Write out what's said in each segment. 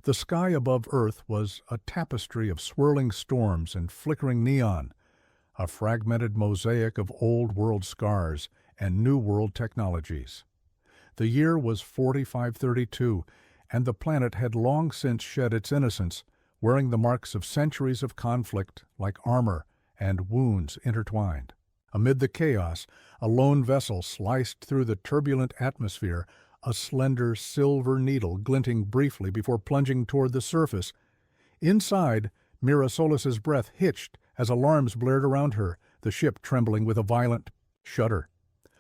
The sky above Earth was a tapestry of swirling storms and flickering neon, a fragmented mosaic of old world scars and new world technologies. The year was 4532, and the planet had long since shed its innocence, wearing the marks of centuries of conflict like armor and wounds intertwined. Amid the chaos, a lone vessel sliced through the turbulent atmosphere, a slender silver needle glinting briefly before plunging toward the surface. Inside, Mira Solis's breath hitched as alarms blared around her, the ship trembling with a violent shudder.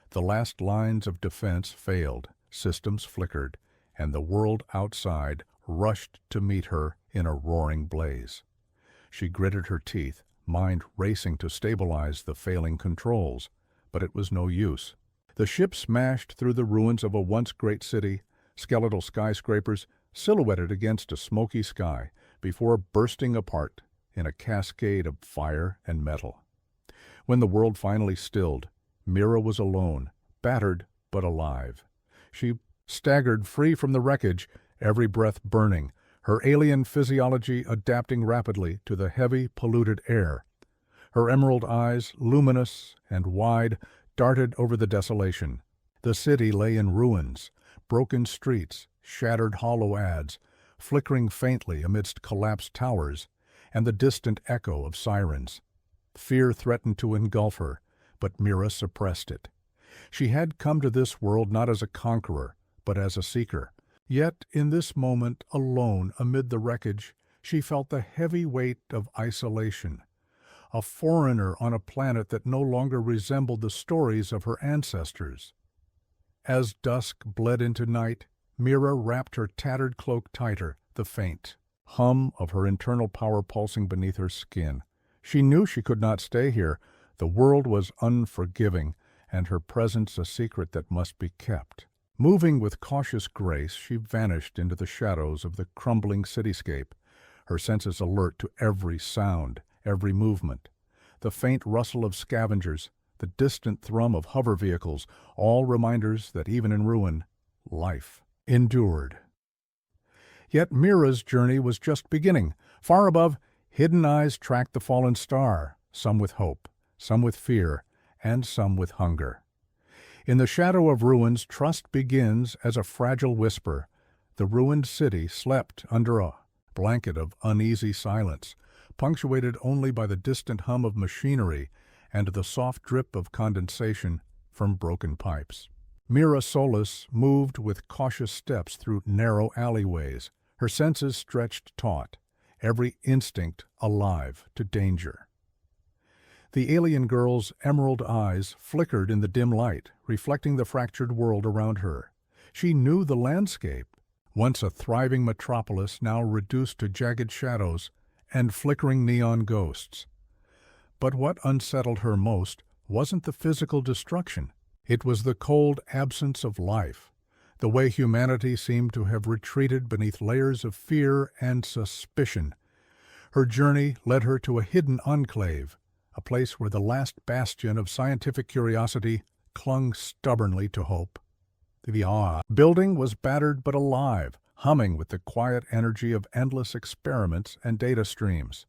The last lines of defense failed, systems flickered, and the world outside rushed to meet her in a roaring blaze. She gritted her teeth, mind racing to stabilize the failing controls, but it was no use. The ship smashed through the ruins of a once great city, skeletal skyscrapers silhouetted against a smoky sky, before bursting apart in a cascade of fire and metal. When the world finally stilled, Mira was alone, battered but alive. She staggered free from the wreckage, every breath burning, her alien physiology adapting rapidly to the heavy, polluted air. Her emerald eyes, luminous and wide, darted over the desolation. The city lay in ruins, broken streets, shattered hollow ads, flickering faintly amidst collapsed towers, and the distant echo of sirens. Fear threatened to engulf her, but Mira suppressed it. She had come to this world not as a conqueror, but as a seeker. Yet in this moment, alone amid the wreckage, she felt the heavy weight of isolation. A foreigner on a planet that no longer resembled the stories of her ancestors. As dusk bled into night, Mira wrapped her tattered cloak tighter, the faint hum of her internal power pulsing beneath her skin. She knew she could not stay here. The world was unforgiving, and her presence a secret that must be kept. Moving with cautious grace, she vanished into the shadows of the crumbling cityscape, her senses alert to every sound, every movement. The faint rustle of scavengers, the distant thrum of hover vehicles, all reminders that even in ruin, life endured. Yet Mira's journey was just beginning. Far above, hidden eyes tracked the fallen star, some with hope, some with fear, and some with hunger. In the shadow of ruins, trust begins as a fragile whisper. The ruined city slept under a blanket of uneasy silence, punctuated only by the distant hum of machinery and the soft drip of condensation from broken pipes. Mira Solis moved with cautious steps through narrow alleyways, her senses stretched taut, every instinct alive to danger. The alien girl's emerald eyes flickered in the dim light, reflecting the fractured world around her. She knew the landscape, once a thriving metropolis now reduced to jagged shadows and flickering neon ghosts. But what unsettled her most wasn't the physical destruction. It was the cold absence of life, the way humanity seemed to have retreated beneath layers of fear and suspicion. Her journey led her to a hidden enclave, a place where the last bastion of scientific curiosity clung stubbornly to hope. The building was battered but alive, humming with the quiet energy of endless experiments and data streams.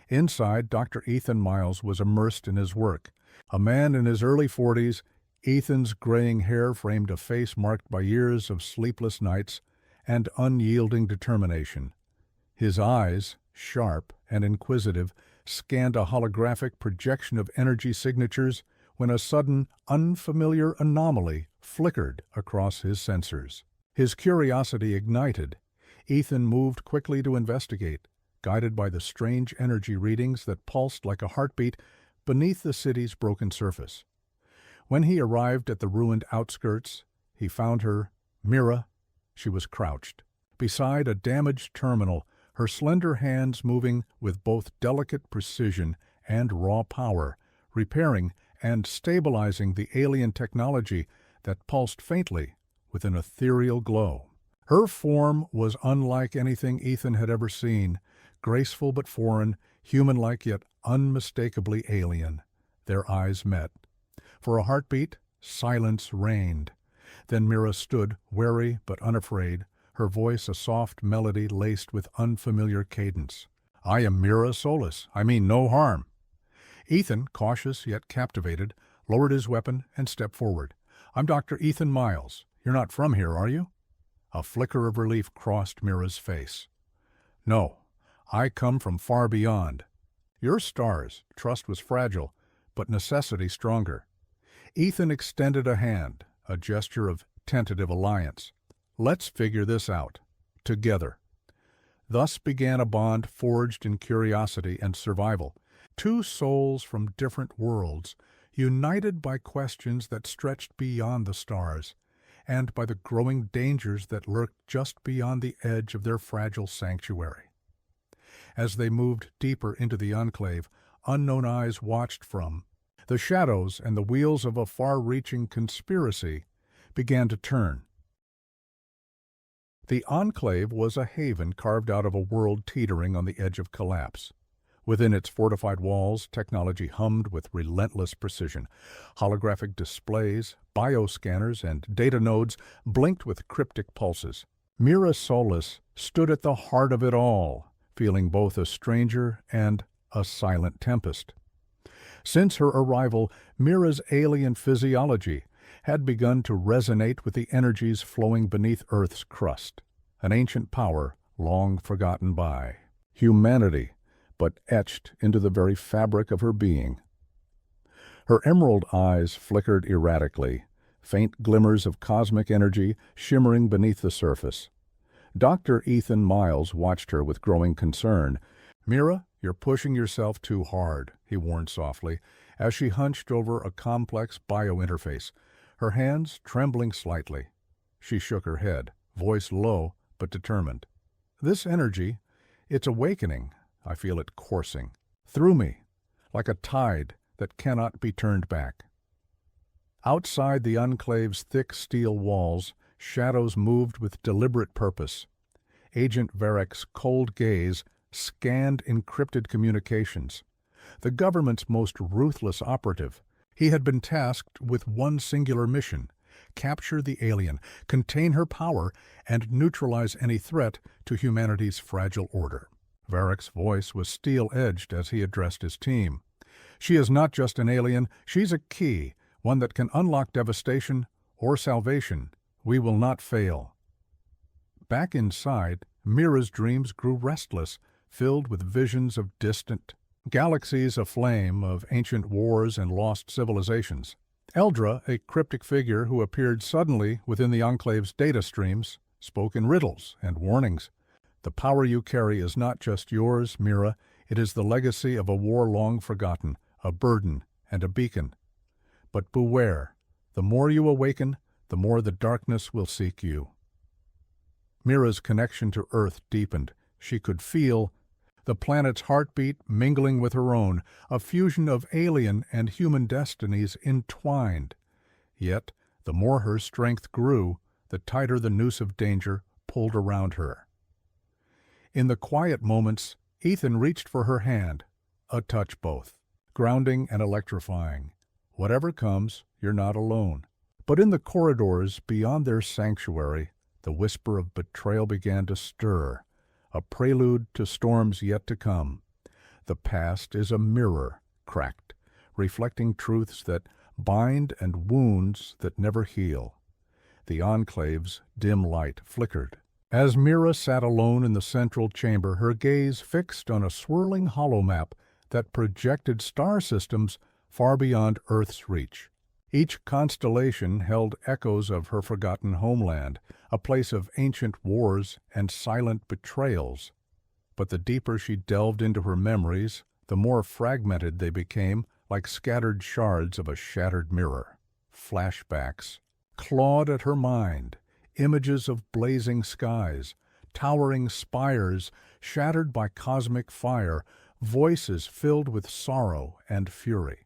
Inside, Dr. Ethan Miles was immersed in his work. A man in his early 40s, Ethan's graying hair framed a face marked by years of sleepless nights and unyielding determination. His eyes, sharp and inquisitive, scanned a holographic projection of energy signatures when a sudden, unfamiliar anomaly flickered across his sensors. His curiosity ignited. Ethan moved quickly to investigate, guided by the strange energy readings that pulsed like a heartbeat beneath the city's broken surface. When he arrived at the ruined outskirts, he found her, Mira. She was crouched beside a damaged terminal, her slender hands moving with both delicate precision and raw power, repairing and stabilizing the alien technology that pulsed faintly with an ethereal glow. Her form was unlike anything Ethan had ever seen, graceful but foreign, human-like yet unmistakably alien. Their eyes met. For a heartbeat, silence reigned. Then Mira stood, wary but unafraid, her voice a soft melody laced with unfamiliar cadence. "I am Mira Solis. I mean no harm." Ethan, cautious yet captivated, lowered his weapon and stepped forward. "I'm Dr. Ethan Miles. You're not from here, are you?" A flicker of relief crossed Mira's face. "No, I come from far beyond. Your stars." Trust was fragile, but necessity stronger. Ethan extended a hand, a gesture of tentative alliance. "Let's figure this out. Together." Thus began a bond forged in curiosity and survival. Two souls from different worlds, united by questions that stretched beyond the stars, and by the growing dangers that lurked just beyond the edge of their fragile sanctuary. As they moved deeper into the enclave, unknown eyes watched from. The shadows and the wheels of a far-reaching conspiracy began to turn. The enclave was a haven carved out of a world teetering on the edge of collapse. Within its fortified walls, technology hummed with relentless precision. Holographic displays, bioscanners, and data nodes blinked with cryptic pulses. Mira Solis stood at the heart of it all, feeling both a stranger and a silent tempest. Since her arrival, Mira's alien physiology had begun to resonate with the energies flowing beneath Earth's crust, an ancient power long forgotten by humanity, but etched into the very fabric of her being. Her emerald eyes flickered erratically, faint glimmers of cosmic energy shimmering beneath the surface. Dr. Ethan Miles watched her with growing concern. "Mira, you're pushing yourself too hard," he warned softly, as she hunched over a complex biointerface, her hands trembling slightly. She shook her head, voice low but determined. "This energy, it's awakening. I feel it coursing through me, like a tide that cannot be turned back." Outside the enclave's thick steel walls, shadows moved with deliberate purpose. Agent Varek's cold gaze scanned encrypted communications. The government's most ruthless operative, he had been tasked with one singular mission: capture the alien, contain her power, and neutralize any threat to humanity's fragile order. Varek's voice was steel-edged as he addressed his team. "She is not just an alien, she's a key, one that can unlock devastation or salvation. We will not fail." Back inside, Mira's dreams grew restless, filled with visions of distant galaxies aflame, of ancient wars and lost civilizations. Eldra, a cryptic figure who appeared suddenly within the Enclave's data streams, spoke in riddles and warnings. "The power you carry is not just yours, Mira. It is the legacy of a war long forgotten, a burden and a beacon. But beware, the more you awaken, the more the darkness will seek you." Mira's connection to Earth deepened. She could feel the planet's heartbeat mingling with her own, a fusion of alien and human destinies entwined. Yet, the more her strength grew, the tighter the noose of danger pulled around her. In the quiet moments, Ethan reached for her hand, a touch both, grounding and electrifying. "Whatever comes, you're not alone." But in the corridors beyond their sanctuary, the whisper of betrayal began to stir, a prelude to storms yet to come. The past is a mirror, cracked, reflecting truths that bind and wounds that never heal. The Enclave's dim light flickered. As Mira sat alone in the central chamber, her gaze fixed on a swirling holomap that projected star systems far beyond Earth's reach. Each constellation held echoes of her forgotten homeland, a place of ancient wars and silent betrayals. But the deeper she delved into her memories, the more fragmented they became, like scattered shards of a shattered mirror. Flashbacks clawed at her mind, images of blazing skies, towering spires shattered by cosmic fire, voices filled with sorrow and fury.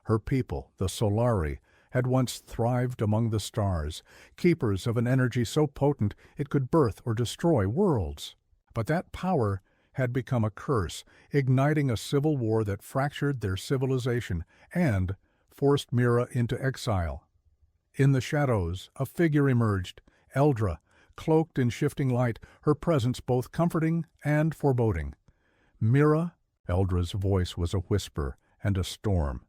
Her people, the Solari, had once thrived among the stars, keepers of an energy so potent it could birth or destroy worlds. But that power had become a curse, igniting a civil war that fractured their civilization and forced Mira into exile. In the shadows, a figure emerged, Eldra, cloaked in shifting light, her presence both comforting and foreboding. "Mira," Eldra's voice was a whisper and a storm.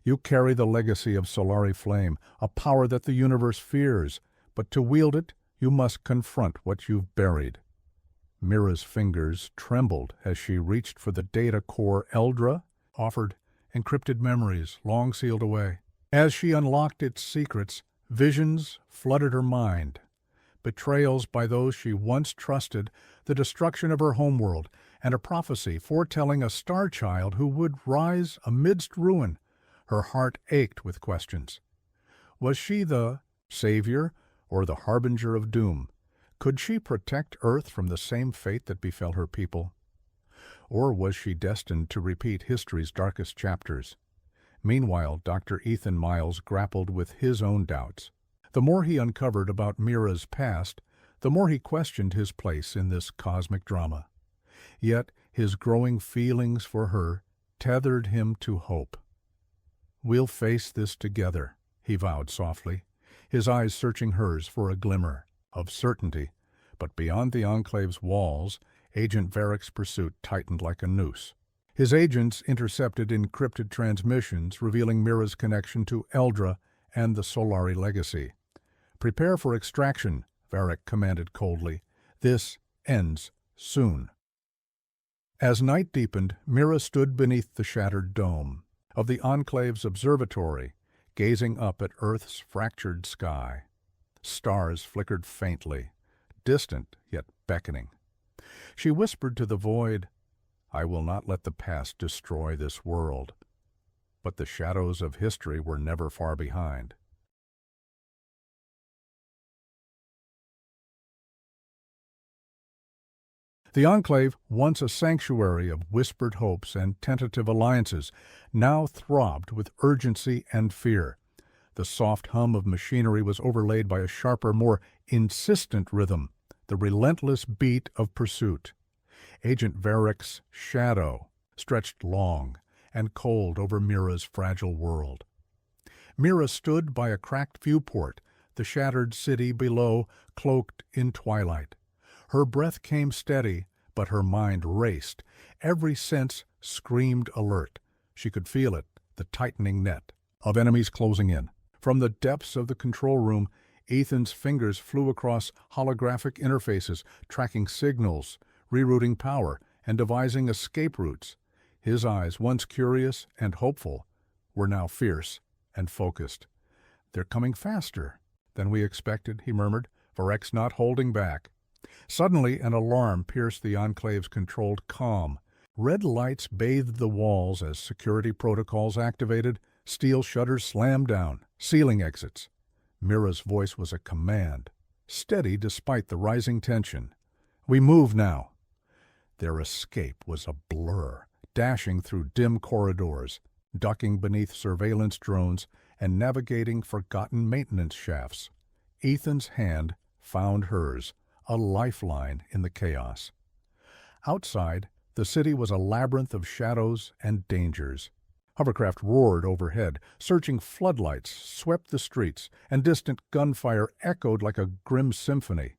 "You carry the legacy of Solari Flame, a power that the universe fears, but to wield it, you must confront what you've buried." Mira's fingers trembled as she reached for the data core Eldra offered, encrypted memories long sealed away. As she unlocked its secrets, visions flooded her mind. Betrayals by those she once trusted, the destruction of her homeworld, and a prophecy foretelling a star child who would rise amidst ruin. Her heart ached with questions. Was she the savior or the harbinger of doom? Could she protect Earth from the same fate that befell her people? Or was she destined to repeat history's darkest chapters? Meanwhile, Dr. Ethan Miles grappled with his own doubts. The more he uncovered about Mira's past, the more he questioned his place in this cosmic drama. Yet his growing feelings for her tethered him to hope. "We'll face this together," he vowed softly, his eyes searching hers for a glimmer of certainty. But beyond the Enclave's walls, Agent Varick's pursuit tightened like a noose. His agents intercepted encrypted transmissions revealing Mira's connection to Eldra and the Solari legacy. "Prepare for extraction," Varick commanded coldly. "This ends soon." As night deepened, Mira stood beneath the shattered dome of the Enclave's observatory, gazing up at Earth's fractured sky. Stars flickered faintly, distant yet beckoning. She whispered to the void, "I will not let the past destroy this world." But the shadows of history were never far behind. The Enclave, once a sanctuary of whispered hopes and tentative alliances, now throbbed with urgency and fear. The soft hum of machinery was overlaid by a sharper, more insistent rhythm, the relentless beat of pursuit. Agent Varick's shadow stretched long and cold over Mira's fragile world. Mira stood by a cracked viewport, the shattered city below cloaked in twilight. Her breath came steady, but her mind raced. Every sense screamed alert. She could feel it, the tightening net of enemies closing in. From the depths of the control room, Ethan's fingers flew across holographic interfaces, tracking signals, rerouting power, and devising escape routes. His eyes, once curious and hopeful, were now fierce and focused. "They're coming faster than we expected," he murmured, Varick's not holding back. Suddenly, an alarm pierced the Enclave's controlled calm. Red lights bathed the walls as security protocols activated, steel shutters slammed down, ceiling exits. Mira's voice was a command, steady despite the rising tension. "We move now." Their escape was a blur, dashing through dim corridors, ducking beneath surveillance drones, and navigating forgotten maintenance shafts. Ethan's hand found hers, a lifeline in the chaos. Outside, the city was a labyrinth of shadows and dangers. Hovercraft roared overhead, searching floodlights swept the streets, and distant gunfire echoed like a grim symphony.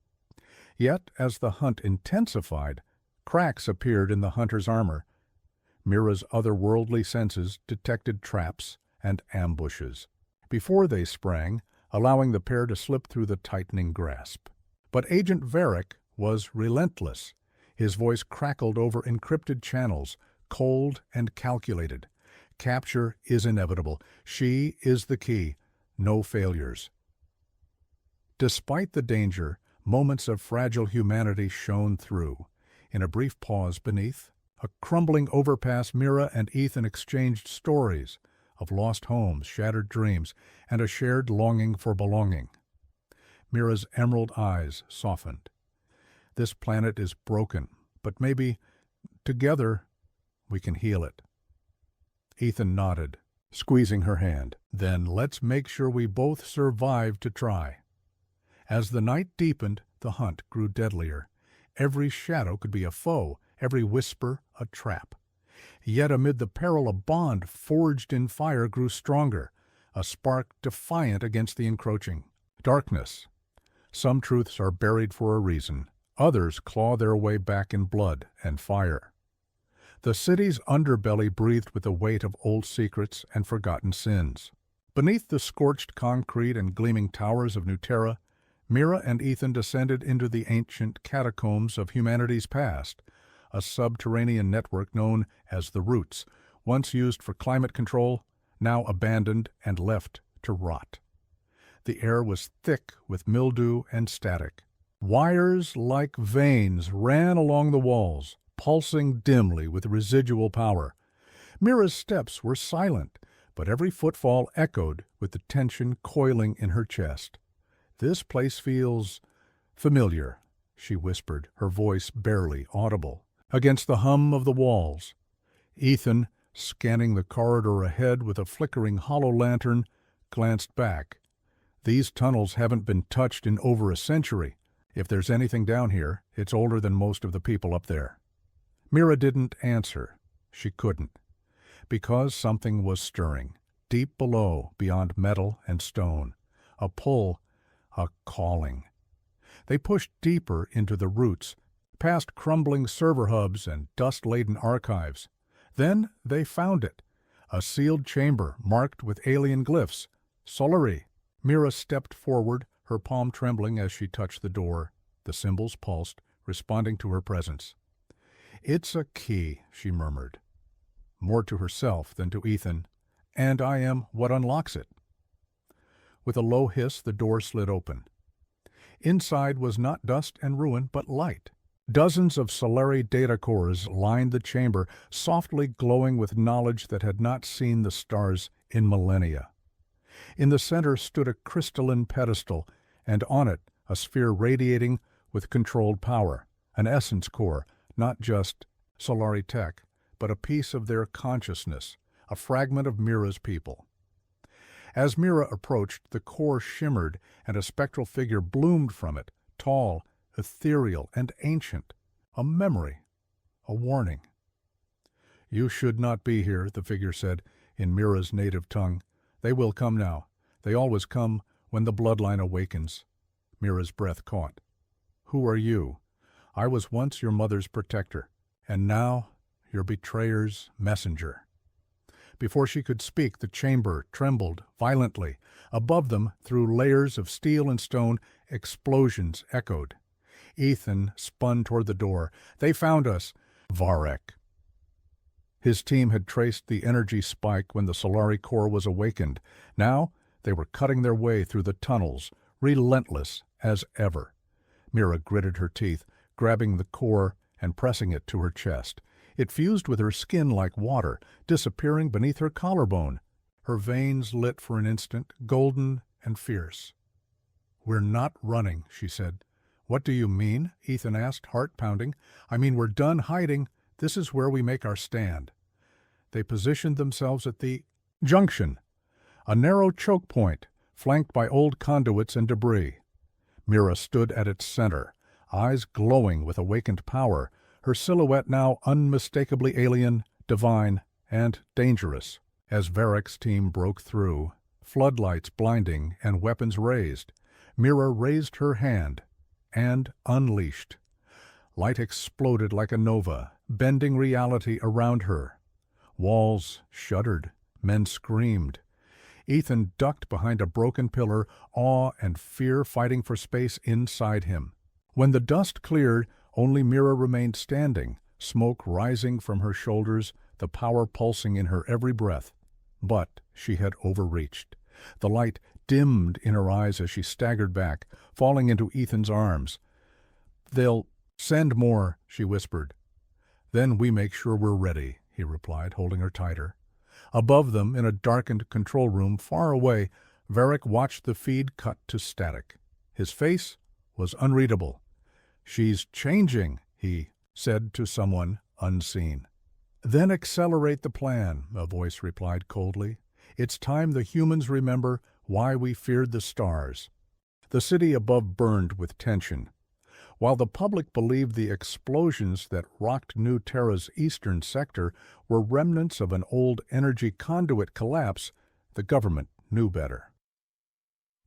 Yet, as the hunt intensified, cracks appeared in the hunter's armor. Mira's otherworldly senses detected traps and ambushes. Before they sprang, allowing the pair to slip through the tightening grasp. But Agent Varick was relentless. His voice crackled over encrypted channels, cold and calculated. "Capture is inevitable. She is the key. No failures." Despite the danger, moments of fragile humanity shone through. In a brief pause beneath a crumbling overpass, Mira and Ethan exchanged stories of lost homes, shattered dreams, and a shared longing for belonging. Mira's emerald eyes softened. "This planet is broken, but maybe, together, we can heal it." Ethan nodded, squeezing her hand. "Then let's make sure we both survive to try." As the night deepened, the hunt grew deadlier. Every shadow could be a foe, every whisper a trap. Yet amid the peril, a bond forged in fire grew stronger, a spark defiant against the encroaching darkness. Some truths are buried for a reason. Others claw their way back in blood and fire. The city's underbelly breathed with the weight of old secrets and forgotten sins. Beneath the scorched concrete and gleaming towers of New Terra, Mira and Ethan descended into the ancient catacombs of humanity's past, a subterranean network known as the Roots, once used for climate control, now abandoned and left to rot. The air was thick with mildew and static. Wires like veins ran along the walls, pulsing dimly with residual power. Mira's steps were silent, but every footfall echoed with the tension coiling in her chest. "This place feels familiar," she whispered, her voice barely audible, against the hum of the walls. Ethan, scanning the corridor ahead with a flickering hollow lantern, glanced back. "These tunnels haven't been touched in over a century. If there's anything down here, it's older than most of the people up there." Mira didn't answer. She couldn't. Because something was stirring, deep below, beyond metal and stone. A pull, a calling. They pushed deeper into the Roots, past crumbling server hubs and dust-laden archives. Then they found it, a sealed chamber marked with alien glyphs. Solari. Mira stepped forward, her palm trembling as she touched the door. The symbols pulsed, responding to her presence. "It's a key," she murmured, more to herself than to Ethan, "and I am what unlocks it." With a low hiss, the door slid open. Inside was not dust and ruin, but light. Dozens of Solari data cores lined the chamber, softly glowing with knowledge that had not seen the stars in millennia. In the center stood a crystalline pedestal, and on it a sphere radiating with controlled power, an essence core, not just Solari tech, but a piece of their consciousness, a fragment of Mira's people. As Mira approached, the core shimmered, and a spectral figure bloomed from it, tall, ethereal, and ancient. A memory, a warning. "You should not be here," the figure said, in Mira's native tongue. "They will come now. They always come when the bloodline awakens." Mira's breath caught. "Who are you? I was once your mother's protector, and now your betrayer's messenger." Before she could speak, the chamber trembled violently. Above them, through layers of steel and stone, explosions echoed. Ethan spun toward the door. "They found us." Varek. His team had traced the energy spike when the Solari core was awakened. Now they were cutting their way through the tunnels, relentless as ever. Mira gritted her teeth, grabbing the core and pressing it to her chest. It fused with her skin like water, disappearing beneath her collarbone. Her veins lit for an instant, golden and fierce. "We're not running," she said. "What do you mean?" Ethan asked, heart pounding. "I mean, we're done hiding. This is where we make our stand." They positioned themselves at the junction, a narrow choke point, flanked by old conduits and debris. Mira stood at its center, eyes glowing with awakened power, her silhouette now unmistakably alien, divine, and dangerous. As Varek's team broke through, floodlights blinding and weapons raised, Mira raised her hand and unleashed. Light exploded like a nova, bending reality around her. Walls shuddered, men screamed. Ethan ducked behind a broken pillar, awe and fear fighting for space inside him. When the dust cleared, only Mira remained standing, smoke rising from her shoulders, the power pulsing in her every breath. But she had overreached. The light dimmed in her eyes as she staggered back, falling into Ethan's arms. "They'll send more," she whispered. "Then we make sure we're ready," he replied, holding her tighter. Above them, in a darkened control room far away, Varek watched the feed cut to static. His face was unreadable. "She's changing," he said to someone unseen. "Then accelerate the plan," a voice replied coldly. "It's time the humans remember why we feared the stars." The city above burned with tension. While the public believed the explosions that rocked New Terra's eastern sector were remnants of an old energy conduit collapse, the government knew better.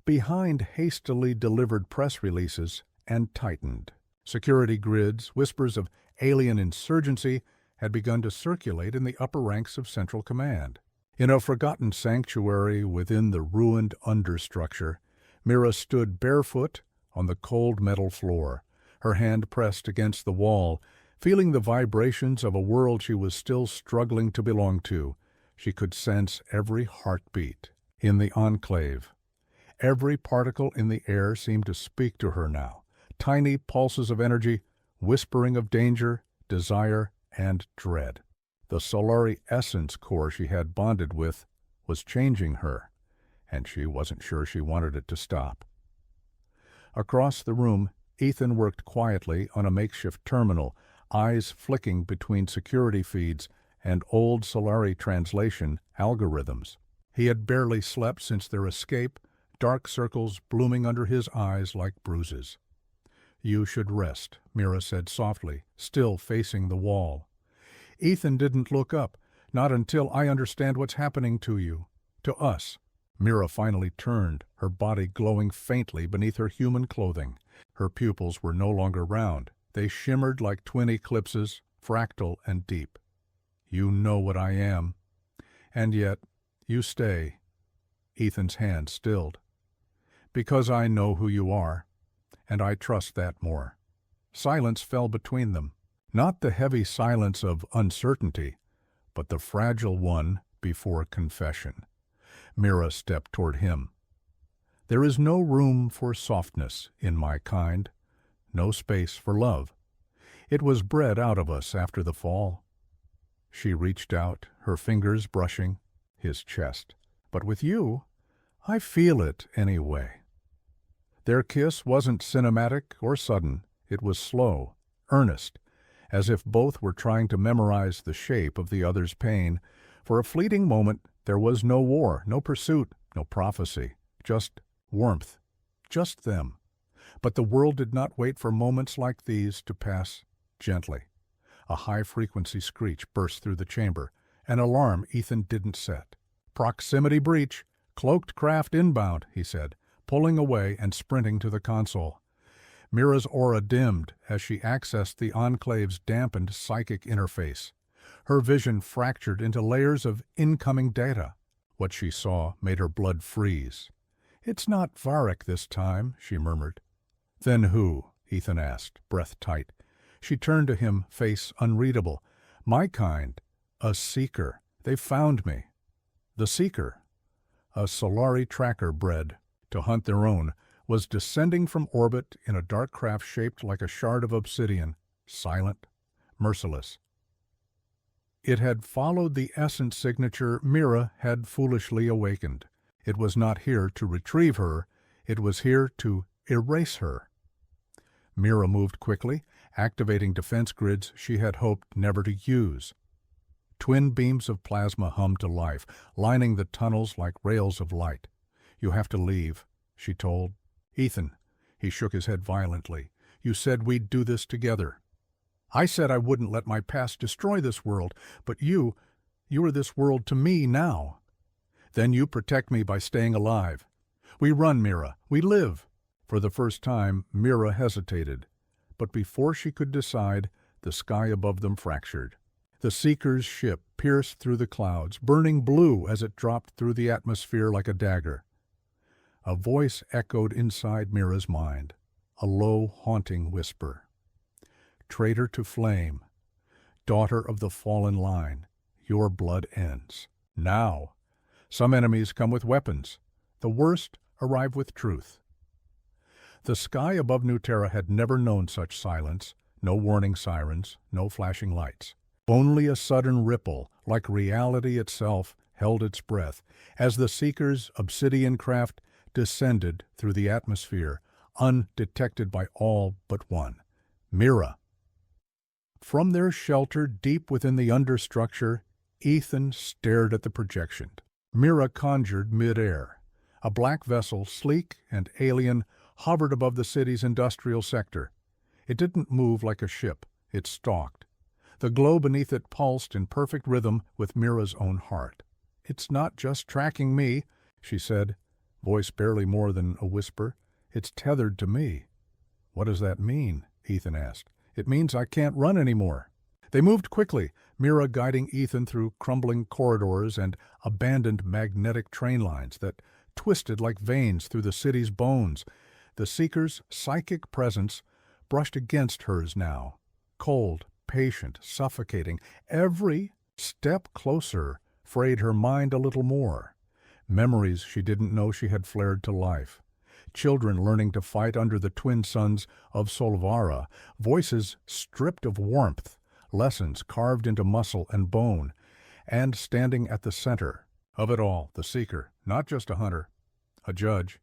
behind hastily delivered press releases and tightened. Security grids, whispers of alien insurgency, had begun to circulate in the upper ranks of Central Command. In a forgotten sanctuary within the ruined understructure, Mira stood barefoot on the cold metal floor, her hand pressed against the wall, feeling the vibrations of a world she was still struggling to belong to. She could sense every heartbeat in the enclave. Every particle in the air seemed to speak to her now, tiny pulses of energy, whispering of danger, desire, and dread. The Solari essence core she had bonded with was changing her, and she wasn't sure she wanted it to stop. Across the room, Ethan worked quietly on a makeshift terminal, eyes flicking between security feeds and old Solari translation algorithms. He had barely slept since their escape, dark circles blooming under his eyes like bruises. "You should rest," Mira said softly, still facing the wall. Ethan didn't look up. "Not until I understand what's happening to you. To us." Mira finally turned, her body glowing faintly beneath her human clothing. Her pupils were no longer round. They shimmered like twin eclipses, fractal and deep. "You know what I am. And yet, you stay." Ethan's hand stilled. "Because I know who you are, and I trust that more." Silence fell between them. Not the heavy silence of uncertainty, but the fragile one before confession. Mira stepped toward him. "There is no room for softness in my kind, no space for love. It was bred out of us after the fall." She reached out, her fingers brushing his chest. "But with you, I feel it anyway." Their kiss wasn't cinematic or sudden. It was slow, earnest, as if both were trying to memorize the shape of the other's pain. For a fleeting moment, there was no war, no pursuit, no prophecy, just warmth, just them. But the world did not wait for moments like these to pass gently. A high-frequency screech burst through the chamber, an alarm Ethan didn't set. "Proximity breach, cloaked craft inbound," he said, pulling away and sprinting to the console. Mira's aura dimmed as she accessed the Enclave's dampened psychic interface. Her vision fractured into layers of incoming data. What she saw made her blood freeze. "It's not Varric this time," she murmured. "Then who?" Ethan asked, breath tight. She turned to him, face unreadable. "My kind. A seeker. They found me." The seeker, a Solari tracker bred to hunt their own, was descending from orbit in a dark craft shaped like a shard of obsidian, silent, merciless. It had followed the essence signature Mira had foolishly awakened. It was not here to retrieve her, it was here to erase her. Mira moved quickly, activating defense grids she had hoped never to use. Twin beams of plasma hummed to life, lining the tunnels like rails of light. "You have to leave," she told. "Ethan," he shook his head violently, "you said we'd do this together." "I said I wouldn't let my past destroy this world, but you are this world to me now." "Then you protect me by staying alive." "We run, Mira. We live." For the first time, Mira hesitated. But before she could decide, the sky above them fractured. The Seeker's ship pierced through the clouds, burning blue as it dropped through the atmosphere like a dagger. A voice echoed inside Mira's mind, a low, haunting whisper. "Traitor to flame, daughter of the fallen line, your blood ends. Now, some enemies come with weapons. The worst arrive with truth." The sky above New Terra had never known such silence, no warning sirens, no flashing lights. Only a sudden ripple, like reality itself, held its breath as the Seeker's obsidian craft descended through the atmosphere, undetected by all but one, Mira. From their shelter deep within the understructure, Ethan stared at the projection. Mira conjured mid-air. A black vessel, sleek and alien, hovered above the city's industrial sector. It didn't move like a ship, it stalked. The glow beneath it pulsed in perfect rhythm with Mira's own heart. "It's not just tracking me," she said. voice barely more than a whisper. "It's tethered to me." "What does that mean?" Ethan asked. "It means I can't run anymore." They moved quickly, Mira guiding Ethan through crumbling corridors and abandoned magnetic train lines that twisted like veins through the city's bones. The Seeker's psychic presence brushed against hers now, cold, patient, suffocating. Every step closer frayed her mind a little more. Memories she didn't know she had flared to life. Children learning to fight under the twin suns of Solvara, voices stripped of warmth, lessons carved into muscle and bone, and standing at the center of it all, the Seeker, not just a hunter, a judge,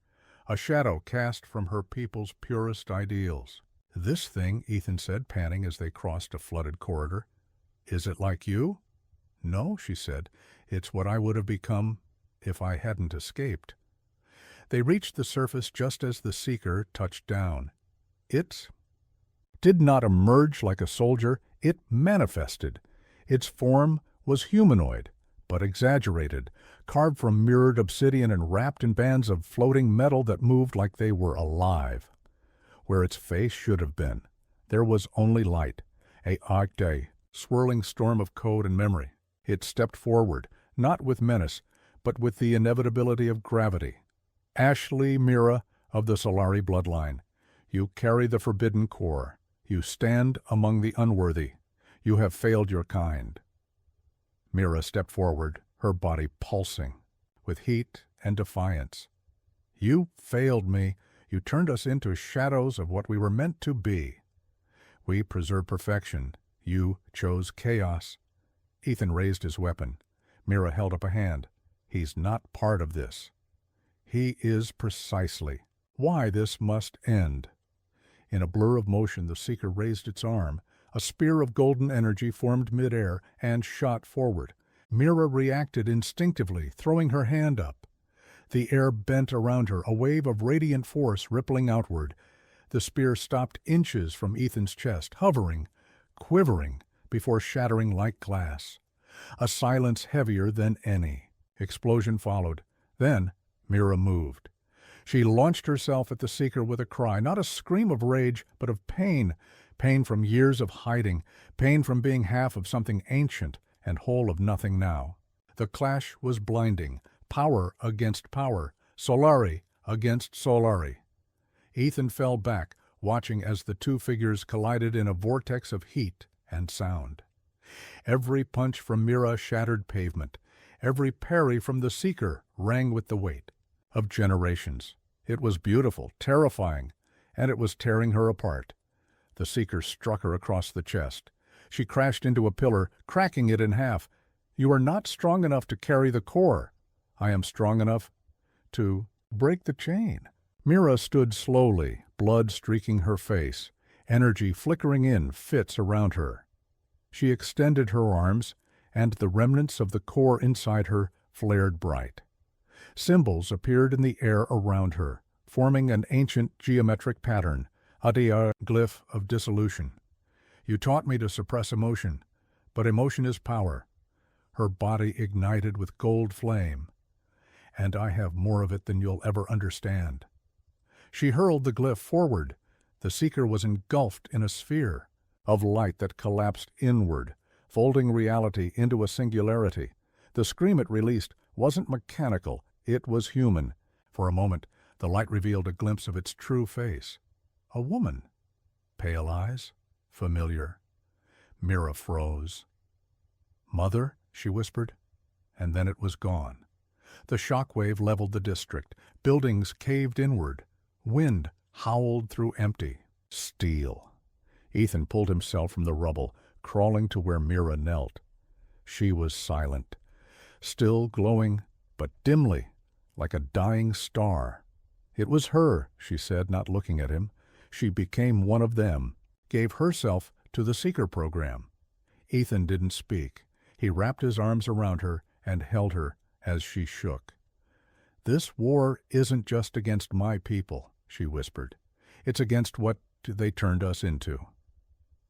a shadow cast from her people's purest ideals. "This thing," Ethan said, panting as they crossed a flooded corridor. "Is it like you?" "No," she said. "It's what I would have become if I hadn't escaped." They reached the surface just as the Seeker touched down. It did not emerge like a soldier, it manifested. Its form was humanoid, but exaggerated, carved from mirrored obsidian and wrapped in bands of floating metal that moved like they were alive. Where its face should have been, there was only light, a arcade, swirling storm of code and memory. It stepped forward, not with menace, but with the inevitability of gravity. "Ashley Mira of the Solari bloodline, you carry the forbidden core. You stand among the unworthy. You have failed your kind." Mira stepped forward, her body pulsing with heat and defiance. "You failed me. You turned us into shadows of what we were meant to be. We preserved perfection. You chose chaos." Ethan raised his weapon. Mira held up a hand. "He's not part of this." "He is precisely why this must end." In a blur of motion, the Seeker raised its arm. A spear of golden energy formed midair and shot forward. Mira reacted instinctively, throwing her hand up. The air bent around her, a wave of radiant force rippling outward. The spear stopped inches from Ethan's chest, hovering, quivering, before shattering like glass. A silence heavier than any. Explosion followed. Then Mira moved. She launched herself at the Seeker with a cry, not a scream of rage, but of pain. Pain from years of hiding, pain from being half of something ancient and whole of nothing now. The clash was blinding. Power against power. Solari against Solari. Ethan fell back, watching as the two figures collided in a vortex of heat and sound. Every punch from Mira shattered pavement. Every parry from the Seeker rang with the weight of generations. It was beautiful, terrifying, and it was tearing her apart. The Seeker struck her across the chest. She crashed into a pillar, cracking it in half. "You are not strong enough to carry the core. I am strong enough to break the chain." Mira stood slowly, blood streaking her face, energy flickering in fits around her. She extended her arms, and the remnants of the core inside her flared bright. Symbols appeared in the air around her, forming an ancient geometric pattern, a glyph of dissolution. "You taught me to suppress emotion, but emotion is power." Her body ignited with gold flame. "And I have more of it than you'll ever understand." She hurled the glyph forward. The Seeker was engulfed in a sphere of light that collapsed inward, folding reality into a singularity. The scream it released wasn't mechanical, it was human. For a moment, the light revealed a glimpse of its true face. A woman. Pale eyes, familiar. Mira froze. "Mother?" she whispered, and then it was gone. The shockwave leveled the district. Buildings caved inward. Wind howled through empty. Steel. Ethan pulled himself from the rubble, crawling to where Mira knelt. She was silent, still glowing, but dimly, like a dying star. "It was her," she said, not looking at him. "She became one of them, gave herself to the Seeker program." Ethan didn't speak. He wrapped his arms around her and held her as she shook. "This war isn't just against my people," she whispered. "It's against what they turned us into."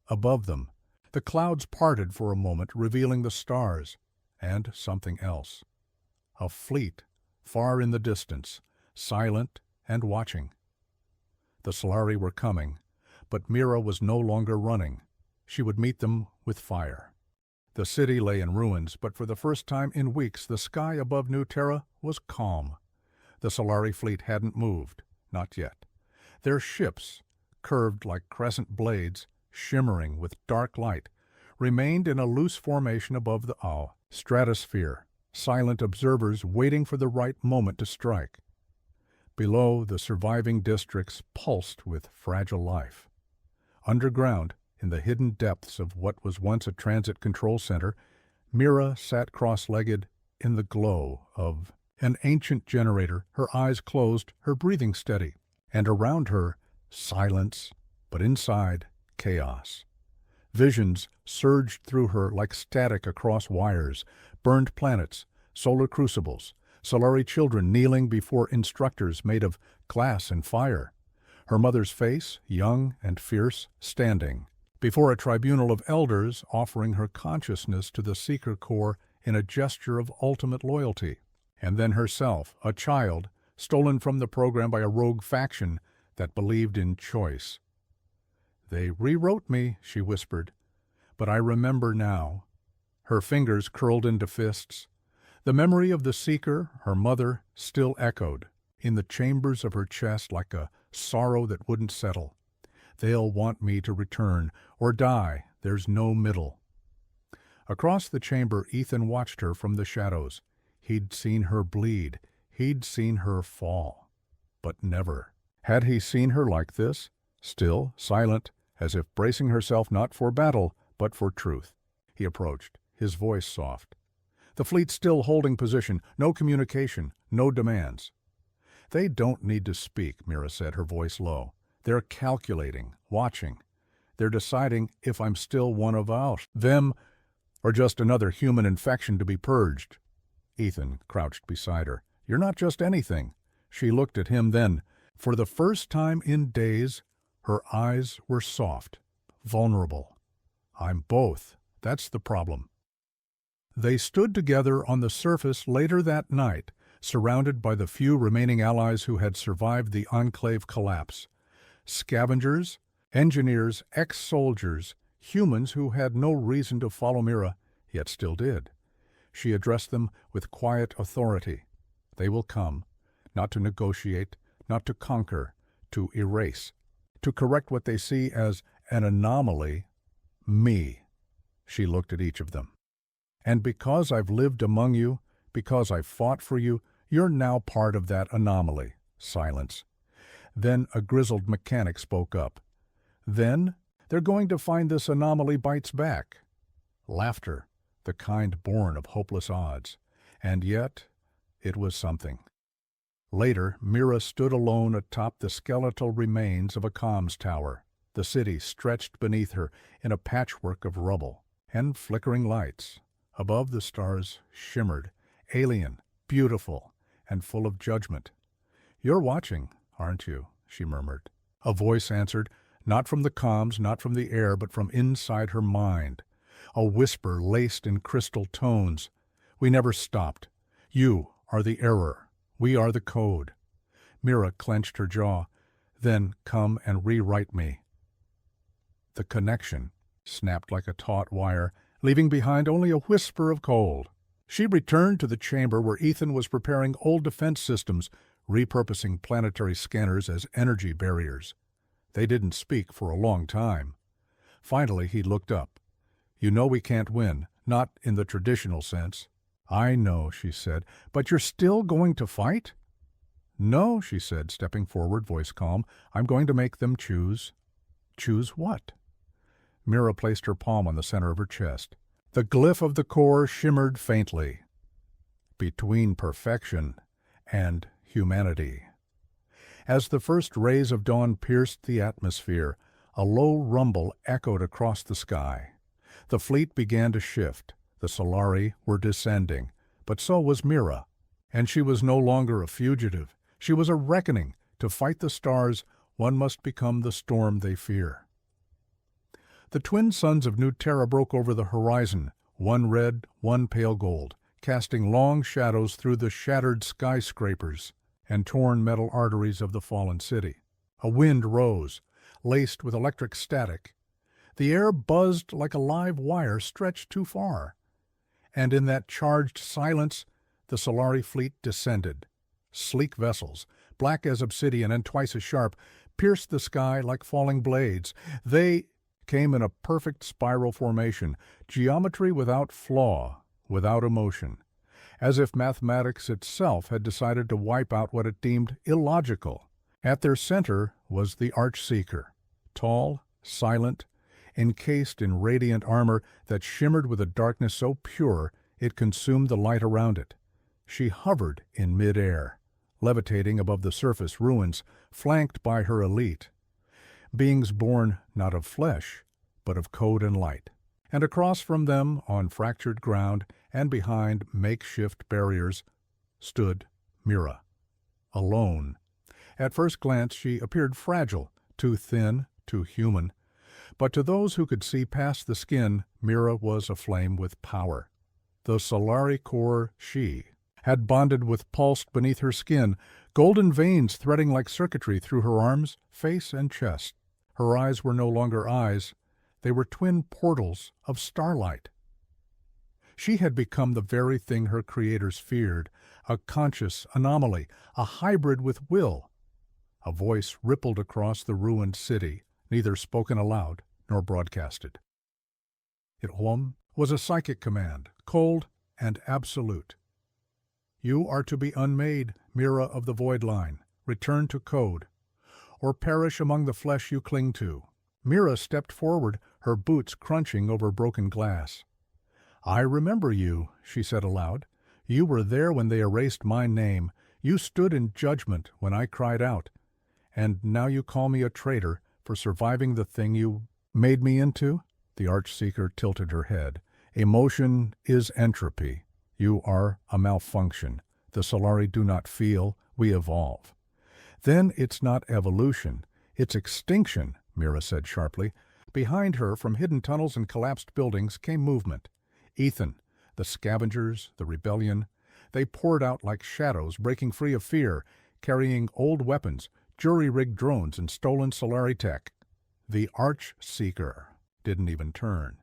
Above them, the clouds parted for a moment, revealing the stars and something else. A fleet, far in the distance, silent and watching. The Solari were coming, but Mira was no longer running. She would meet them with fire. The city lay in ruins, but for the first time in weeks the sky above New Terra was calm. The Solari fleet hadn't moved, not yet. Their ships, curved like crescent blades, shimmering with dark light, remained in a loose formation above the stratosphere, silent observers waiting for the right moment to strike. Below, the surviving districts pulsed with fragile life. Underground, in the hidden depths of what was once a transit control center, Mira sat cross-legged in the glow of an ancient generator, her eyes closed, her breathing steady, and around her, silence, but inside, chaos. Visions surged through her like static across wires, burned planets, solar crucibles, Solari children kneeling before instructors made of glass and fire. Her mother's face, young and fierce, standing before a tribunal of elders offering her consciousness to the Seeker Corps in a gesture of ultimate loyalty. And then herself, a child, stolen from the program by a rogue faction that believed in choice. "They rewrote me," she whispered, "but I remember now." Her fingers curled into fists. The memory of the Seeker, her mother, still echoed in the chambers of her chest like a sorrow that wouldn't settle. "They'll want me to return or die. There's no middle." Across the chamber, Ethan watched her from the shadows. He'd seen her bleed. He'd seen her fall. But never had he seen her like this, still, silent, as if bracing herself not for battle, but for truth. He approached, his voice soft. The fleet still holding position, no communication, no demands. "They don't need to speak," Mira said, her voice low. "They're calculating, watching. They're deciding if I'm still one of them, or just another human infection to be purged." Ethan crouched beside her. "You're not just anything." She looked at him then. For the first time in days, her eyes were soft, vulnerable. "I'm both. That's the problem." They stood together on the surface later that night, surrounded by the few remaining allies who had survived the Enclave collapse. Scavengers, engineers, ex-soldiers, humans who had no reason to follow Mira, yet still did. She addressed them with quiet authority. They will come, not to negotiate, not to conquer, to erase, to correct what they see as an anomaly, me. She looked at each of them. "And because I've lived among you, because I've fought for you, you're now part of that anomaly." Silence. Then a grizzled mechanic spoke up. "Then they're going to find this anomaly bites back." Laughter, the kind born of hopeless odds. And yet, it was something. Later, Mira stood alone atop the skeletal remains of a comms tower. The city stretched beneath her in a patchwork of rubble and flickering lights. Above, the stars shimmered, alien, beautiful, and full of judgment. "You're watching, aren't you?" she murmured. A voice answered, not from the comms, not from the air, but from inside her mind. A whisper laced in crystal tones. "We never stopped. You are the error. We are the code." Mira clenched her jaw. "Then come and rewrite me." The connection snapped like a taut wire, leaving behind only a whisper of cold. She returned to the chamber where Ethan was preparing old defense systems, repurposing planetary scanners as energy barriers. They didn't speak for a long time. Finally, he looked up. "You know we can't win, not in the traditional sense." "I know," she said, "but you're still going to fight?" "No," she said, stepping forward, voice calm. "I'm going to make them choose." "Choose what?" Mira placed her palm on the center of her chest. The glyph of the core shimmered faintly. Between perfection and humanity. As the first rays of dawn pierced the atmosphere, a low rumble echoed across the sky. The fleet began to shift. The Solari were descending, but so was Mira. And she was no longer a fugitive. She was a reckoning. To fight the stars, one must become the storm they fear. The twin suns of New Terra broke over the horizon, one red, one pale gold, casting long shadows through the shattered skyscrapers. and torn metal arteries of the fallen city. A wind rose, laced with electric static. The air buzzed like a live wire stretched too far. And in that charged silence, the Solari fleet descended. Sleek vessels, black as obsidian and twice as sharp, pierced the sky like falling blades. They came in a perfect spiral formation, geometry without flaw, without emotion, as if mathematics itself had decided to wipe out what it deemed illogical. At their center was the Archseeker, tall, silent, encased in radiant armor that shimmered with a darkness so pure it consumed the light around it. She hovered in mid-air, levitating above the surface ruins, flanked by her elite, beings born not of flesh, but of code and light. And across from them, on fractured ground and behind makeshift barriers, stood Mira, alone. At first glance she appeared fragile, too thin, too human. But to those who could see past the skin, Mira was aflame with power. The Solari core she had bonded with pulsed beneath her skin, golden veins threading like circuitry through her arms, face, and chest. Her eyes were no longer eyes. They were twin portals of starlight. She had become the very thing her creators feared, a conscious anomaly, a hybrid with will. A voice rippled across the ruined city, neither spoken aloud nor broadcasted. It was a psychic command, cold and absolute. You are to be unmade, Mira of the Void Line. Return to code, or perish among the flesh you cling to. Mira stepped forward, her boots crunching over broken glass. I remember you, she said aloud. You were there when they erased my name. You stood in judgment when I cried out. And now you call me a traitor for surviving the thing you made me into? The Archseeker tilted her head. Emotion is entropy. You are a malfunction. The Solari do not feel, we evolve. Then it's not evolution, it's extinction, Mira said sharply. Behind her, from hidden tunnels and collapsed buildings, came movement. Ethan, the scavengers, the rebellion, they poured out like shadows, breaking free of fear, carrying old weapons, jury-rigged drones, and stolen Solari tech. The Archseeker didn't even turn.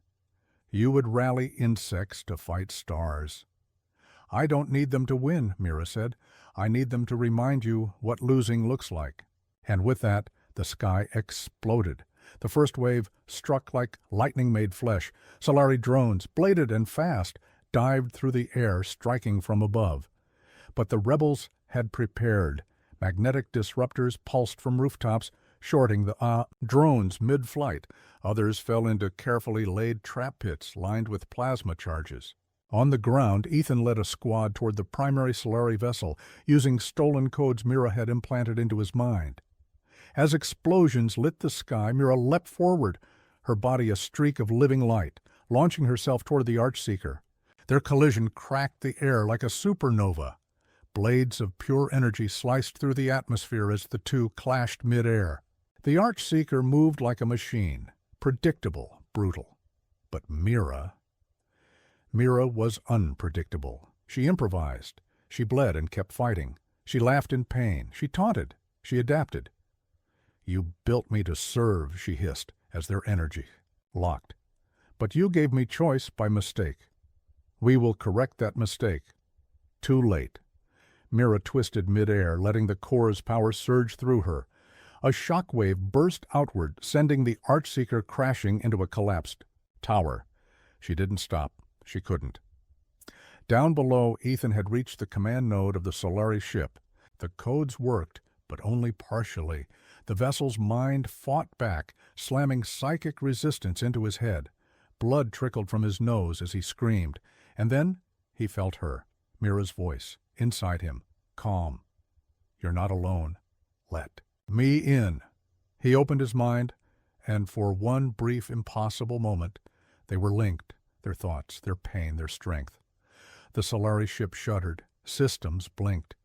You would rally insects to fight stars. I don't need them to win, Mira said. I need them to remind you what losing looks like. And with that, the sky exploded. The first wave struck like lightning-made flesh. Solari drones, bladed and fast, dived through the air, striking from above. But the rebels had prepared. Magnetic disruptors pulsed from rooftops, shorting the drones mid-flight. Others fell into carefully laid trap pits lined with plasma charges. On the ground, Ethan led a squad toward the primary Solari vessel, using stolen codes Mira had implanted into his mind. As explosions lit the sky, Mira leapt forward, her body a streak of living light, launching herself toward the Archseeker. Their collision cracked the air like a supernova. Blades of pure energy sliced through the atmosphere as the two clashed mid-air. The Archseeker moved like a machine, predictable, brutal. But Mira was unpredictable. She improvised. She bled and kept fighting. She laughed in pain. She taunted. She adapted. You built me to serve, she hissed, as their energy locked. But you gave me choice by mistake. We will correct that mistake. Too late. Mira twisted mid-air, letting the core's power surge through her. A shockwave burst outward, sending the Archseeker crashing into a collapsed tower. She didn't stop. She couldn't. Down below, Ethan had reached the command node of the Solari ship. The codes worked, but only partially. The vessel's mind fought back, slamming psychic resistance into his head. Blood trickled from his nose as he screamed. And then he felt her, Mira's voice, inside him, calm. You're not alone. Let me in. He opened his mind, and for one brief, impossible moment, they were linked, their thoughts, their pain, their strength. The Solari ship shuddered. Systems blinked.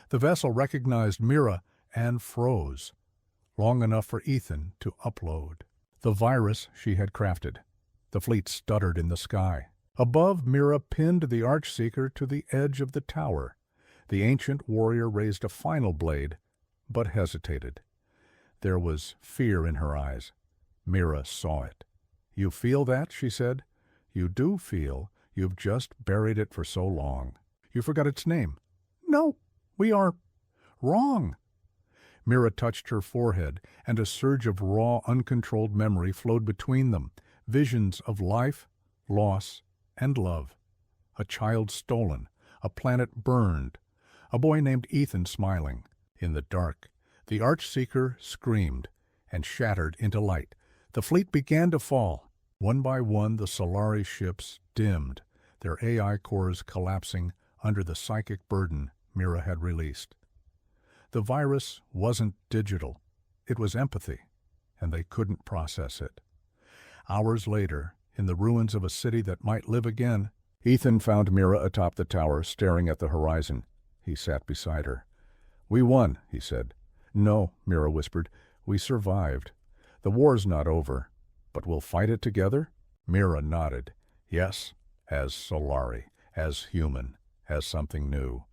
The vessel recognized Mira and froze, long enough for Ethan to upload the virus she had crafted. The fleet stuttered in the sky. Above, Mira pinned the Archseeker to the edge of the tower. The ancient warrior raised a final blade, but hesitated. There was fear in her eyes. Mira saw it. "You feel that?" she said. "You do feel. You've just buried it for so long. You forgot its name." "No, we are wrong." Mira touched her forehead, and a surge of raw, uncontrolled memory flowed between them, visions of life, loss, and love. A child stolen, a planet burned, a boy named Ethan smiling. In the dark, the Archseeker screamed and shattered into light. The fleet began to fall. One by one, the Solari ships dimmed, their AI cores collapsing under the psychic burden Mira had released. The virus wasn't digital. It was empathy, and they couldn't process it. Hours later, in the ruins of a city that might live again, Ethan found Mira atop the tower, staring at the horizon. He sat beside her. "We won," he said. "No," Mira whispered. "We survived. The war's not over, but we'll fight it together?" Mira nodded. "Yes, as Solari, as human, as something new."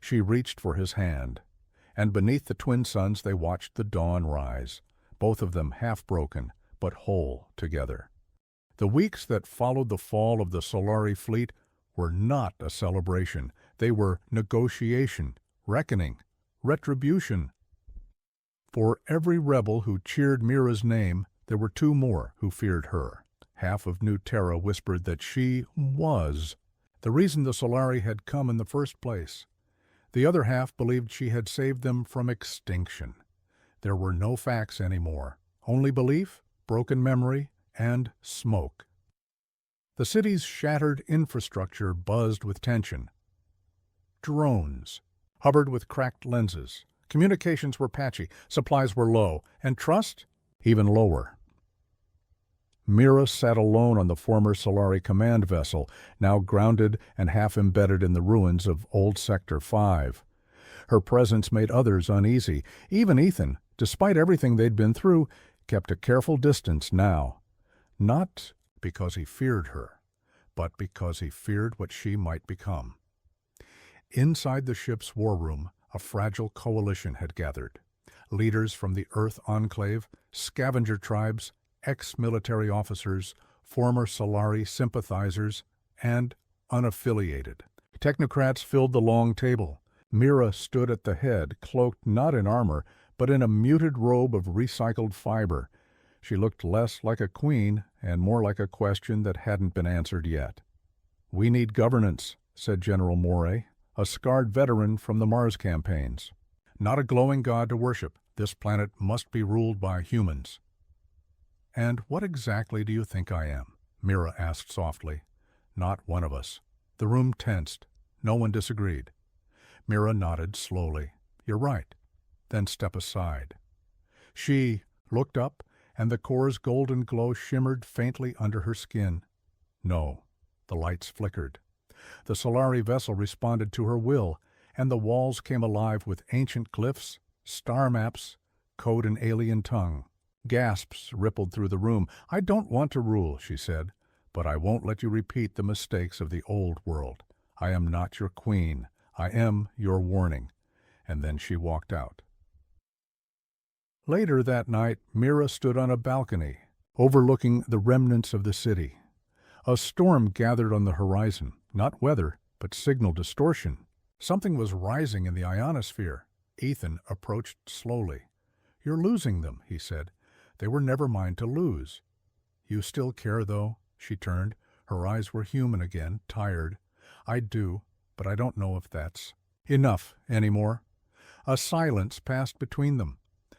She reached for his hand, and beneath the twin suns they watched the dawn rise, both of them half broken, but whole together. The weeks that followed the fall of the Solari fleet were not a celebration. They were negotiation, reckoning, retribution. For every rebel who cheered Mira's name, there were two more who feared her. Half of New Terra whispered that she was the reason the Solari had come in the first place. The other half believed she had saved them from extinction. There were no facts anymore, only belief, broken memory, and smoke. The city's shattered infrastructure buzzed with tension. Drones hovered with cracked lenses. Communications were patchy, supplies were low, and trust even lower. Mira sat alone on the former Solari command vessel, now grounded and half embedded in the ruins of old Sector 5. Her presence made others uneasy. Even Ethan, despite everything they'd been through, kept a careful distance now. Not because he feared her, but because he feared what she might become. Inside the ship's war room, a fragile coalition had gathered. Leaders from the Earth Enclave, scavenger tribes, ex-military officers, former Solari sympathizers, and unaffiliated. Technocrats filled the long table. Mira stood at the head, cloaked not in armor, but in a muted robe of recycled fiber. She looked less like a queen and more like a question that hadn't been answered yet. "We need governance," said General Moray, a scarred veteran from the Mars campaigns. "Not a glowing god to worship. This planet must be ruled by humans." "And what exactly do you think I am?" Mira asked softly. "Not one of us." The room tensed. No one disagreed. Mira nodded slowly. "You're right." "Then step aside." She looked up, and the core's golden glow shimmered faintly under her skin. No, the lights flickered. The Solari vessel responded to her will, and the walls came alive with ancient glyphs, star maps, code in alien tongue. Gasps rippled through the room. "I don't want to rule," she said, "but I won't let you repeat the mistakes of the old world. I am not your queen. I am your warning." And then she walked out. Later that night, Mira stood on a balcony, overlooking the remnants of the city. A storm gathered on the horizon, not weather, but signal distortion. Something was rising in the ionosphere. Ethan approached slowly. "You're losing them," he said. "They were never mine to lose." "You still care, though?" She turned. Her eyes were human again, tired. "I do, but I don't know if that's enough anymore." A silence passed between them.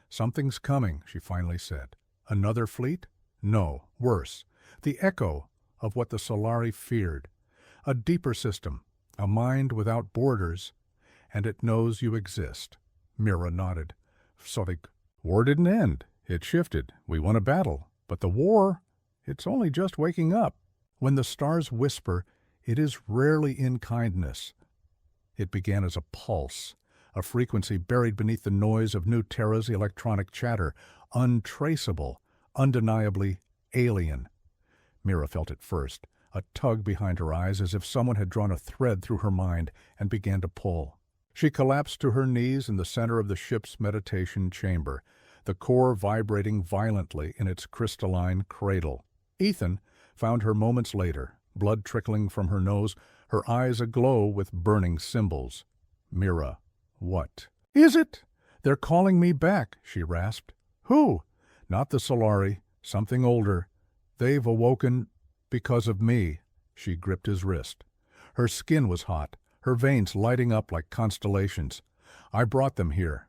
"Something's coming," she finally said. "Another fleet? No, worse. The echo of what the Solari feared. A deeper system, a mind without borders, and it knows you exist." Mira nodded. "So the war didn't end. It shifted. We won a battle. But the war, it's only just waking up. When the stars whisper, it is rarely in kindness. It began as a pulse, a frequency buried beneath the noise of New Terra's electronic chatter, untraceable, undeniably alien. Mira felt it first, a tug behind her eyes as if someone had drawn a thread through her mind and began to pull. She collapsed to her knees in the center of the ship's meditation chamber, the core vibrating violently in its crystalline cradle. Ethan found her moments later, blood trickling from her nose, her eyes aglow with burning symbols. Mira, what is it? They're calling me back, she rasped. Who? Not the Solari, something older. They've awoken because of me. She gripped his wrist. Her skin was hot, her veins lighting up like constellations. I brought them here.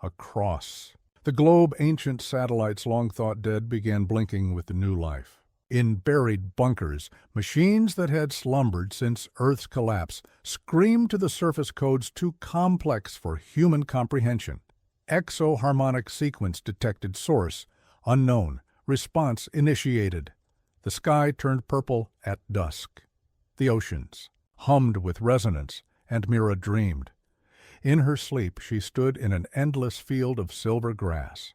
A cross. The globe ancient satellites long thought dead began blinking with new life. In buried bunkers, machines that had slumbered since Earth's collapse screamed to the surface codes too complex for human comprehension. Exoharmonic sequence detected source, unknown, response initiated. The sky turned purple at dusk. The oceans hummed with resonance, and Mira dreamed. In her sleep she stood in an endless field of silver grass.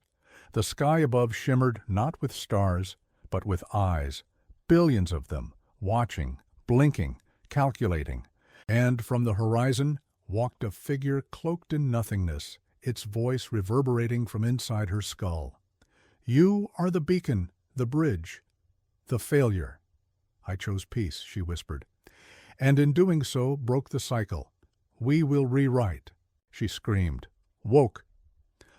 The sky above shimmered not with stars, but with eyes, billions of them, watching, blinking, calculating. And from the horizon walked a figure cloaked in nothingness, its voice reverberating from inside her skull. You are the beacon, the bridge, the failure. I chose peace, she whispered, and in doing so broke the cycle. We will rewrite, she screamed, woke.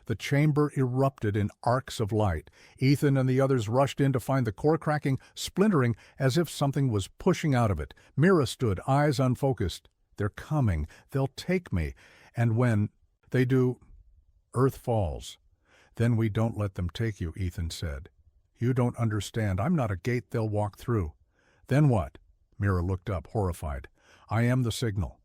The chamber erupted in arcs of light. Ethan and the others rushed in to find the core cracking, splintering, as if something was pushing out of it. Mira stood, eyes unfocused. They're coming. They'll take me. And when they do, Earth falls. Then we don't let them take you, Ethan said. You don't understand. I'm not a gate they'll walk through. Then what? Mira looked up, horrified. I am the signal.